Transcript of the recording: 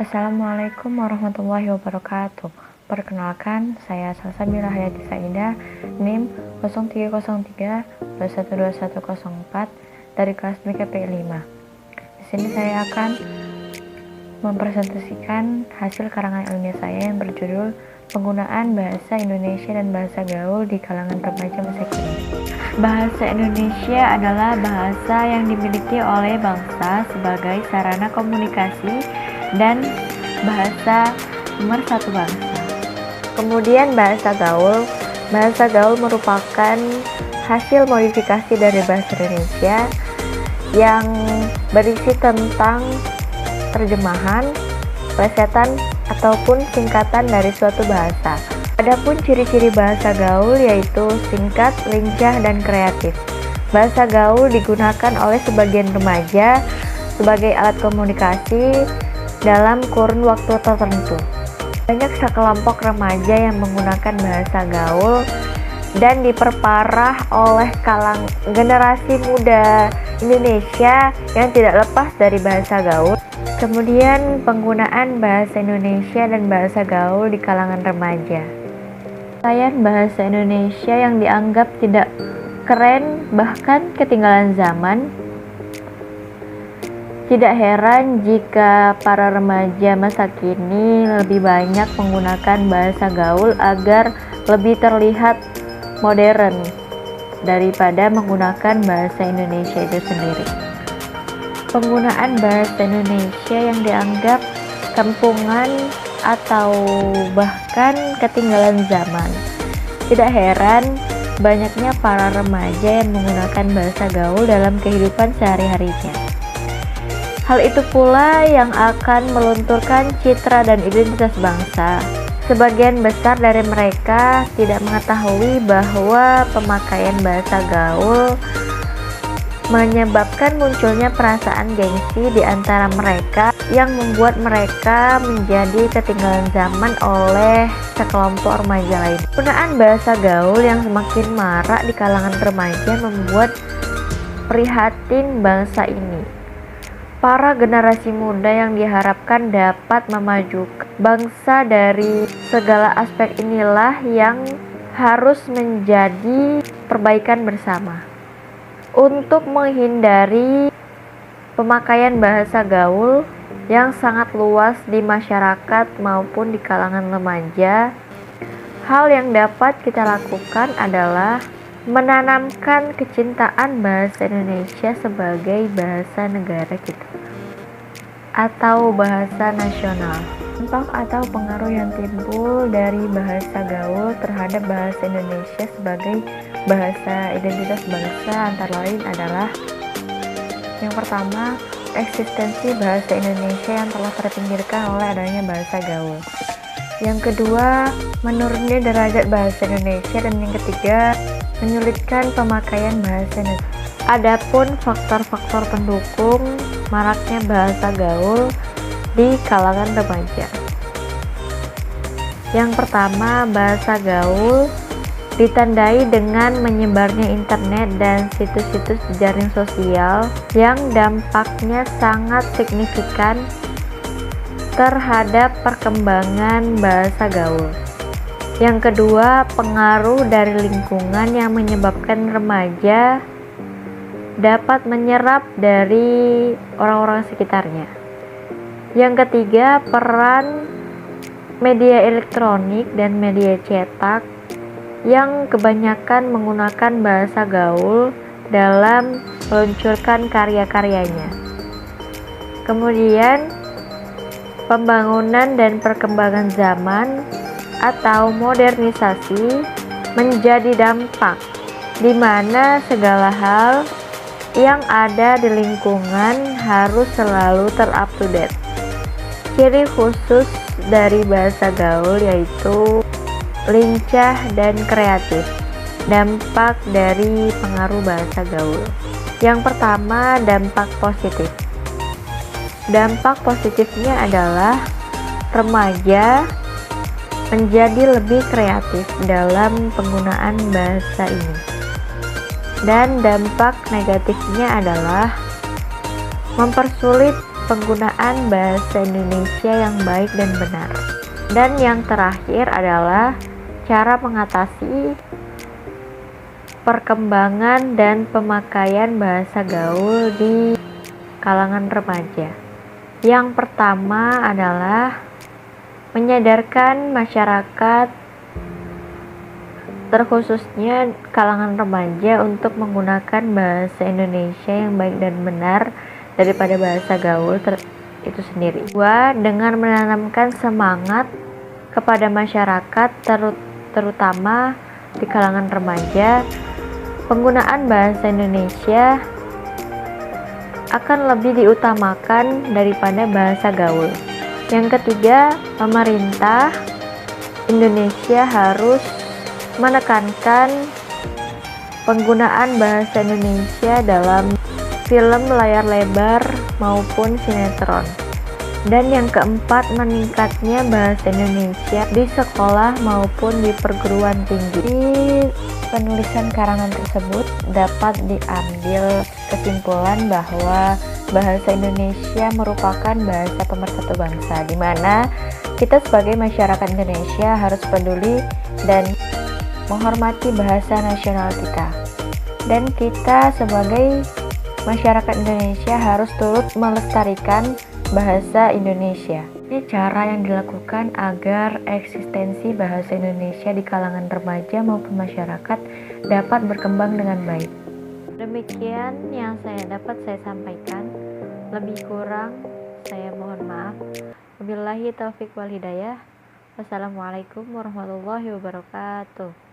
Assalamualaikum warahmatullahi wabarakatuh. Perkenalkan, saya Salsabila Hayati Saidah, NIM 0303212104 dari kelas BKP 5. Di sini saya akan mempresentasikan hasil karangan ilmiah saya yang berjudul Penggunaan Bahasa Indonesia dan Bahasa Gaul di kalangan remaja masa kini. Bahasa Indonesia adalah bahasa yang dimiliki oleh bangsa sebagai sarana komunikasi dan bahasa pemersatu bangsa. Kemudian bahasa gaul. Bahasa gaul merupakan hasil modifikasi dari bahasa Indonesia yang berisi tentang terjemahan, plesetan, ataupun singkatan dari suatu bahasa. Adapun ciri-ciri bahasa gaul yaitu singkat, lincah, dan kreatif. Bahasa gaul digunakan oleh sebagian remaja sebagai alat komunikasi dalam kurun waktu tertentu. Banyak sekelompok remaja yang menggunakan bahasa gaul dan diperparah oleh generasi muda Indonesia yang tidak lepas dari bahasa gaul. Kemudian penggunaan bahasa Indonesia dan bahasa gaul di kalangan remaja. Pemakaian bahasa Indonesia yang dianggap tidak keren bahkan ketinggalan zaman. Tidak heran jika para remaja masa kini lebih banyak menggunakan bahasa gaul agar lebih terlihat modern daripada menggunakan bahasa Indonesia itu sendiri. Penggunaan bahasa Indonesia yang dianggap kampungan atau bahkan ketinggalan zaman. Tidak heran banyaknya para remaja yang menggunakan bahasa gaul dalam kehidupan sehari-harinya. Hal itu pula yang akan melunturkan citra dan identitas bangsa. Sebagian besar dari mereka tidak mengetahui bahwa pemakaian bahasa gaul menyebabkan munculnya perasaan gengsi di antara mereka yang membuat mereka menjadi ketinggalan zaman oleh sekelompok remaja lain. Penggunaan bahasa gaul yang semakin marak di kalangan remaja membuat prihatin bangsa ini. Para generasi muda yang diharapkan dapat memajukan bangsa dari segala aspek inilah yang harus menjadi perbaikan bersama. Untuk menghindari pemakaian bahasa gaul yang sangat luas di masyarakat maupun di kalangan remaja, hal yang dapat kita lakukan adalah menanamkan kecintaan bahasa Indonesia sebagai bahasa negara kita atau bahasa nasional. Dampak atau pengaruh yang timbul dari bahasa gaul terhadap bahasa Indonesia sebagai bahasa identitas bangsa antara lain adalah: yang pertama, eksistensi bahasa Indonesia yang telah terpinggirkan oleh adanya bahasa gaul. Yang kedua, menurunnya derajat bahasa Indonesia. Dan yang ketiga, menyulitkan pemakaian bahasa Indonesia. Adapun faktor-faktor pendukung maraknya bahasa gaul di kalangan remaja. Yang pertama, bahasa gaul ditandai dengan menyebarnya internet dan situs-situs jejaring sosial yang dampaknya sangat signifikan terhadap perkembangan bahasa gaul. Yang kedua, pengaruh dari lingkungan yang menyebabkan remaja dapat menyerap dari orang-orang sekitarnya. Yang ketiga, peran media elektronik dan media cetak yang kebanyakan menggunakan bahasa gaul dalam meluncurkan karya-karyanya. Kemudian, pembangunan dan perkembangan zaman atau modernisasi menjadi dampak di mana segala hal yang ada di lingkungan harus selalu ter-up-to-date. Ciri khusus dari bahasa gaul yaitu lincah dan kreatif. Dampak dari pengaruh bahasa gaul. Yang pertama, dampak positif. Dampak positifnya adalah remaja menjadi lebih kreatif dalam penggunaan bahasa ini. Dan dampak negatifnya adalah mempersulit penggunaan bahasa Indonesia yang baik dan benar. Dan yang terakhir adalah cara mengatasi perkembangan dan pemakaian bahasa gaul di kalangan remaja. Yang pertama adalah menyadarkan masyarakat, terkhususnya kalangan remaja, untuk menggunakan bahasa Indonesia yang baik dan benar daripada bahasa gaul itu sendiri. Dua, dengan menanamkan semangat kepada masyarakat, terutama di kalangan remaja, penggunaan bahasa Indonesia akan lebih diutamakan daripada bahasa gaul. Yang ketiga, pemerintah Indonesia harus menekankan penggunaan bahasa Indonesia dalam film layar lebar maupun sinetron. Dan yang keempat, meningkatnya bahasa Indonesia di sekolah maupun di perguruan tinggi. Di penulisan karangan tersebut dapat diambil kesimpulan bahwa bahasa Indonesia merupakan bahasa pemersatu bangsa, di mana kita sebagai masyarakat Indonesia harus peduli dan menghormati bahasa nasional kita. Dan kita sebagai masyarakat Indonesia harus turut melestarikan bahasa Indonesia. Ini cara yang dilakukan agar eksistensi bahasa Indonesia di kalangan remaja maupun masyarakat dapat berkembang dengan baik. Demikian yang dapat saya sampaikan. Lebih kurang saya mohon maaf. Wabillahi taufiq wal hidayah. Wassalamualaikum warahmatullahi wabarakatuh.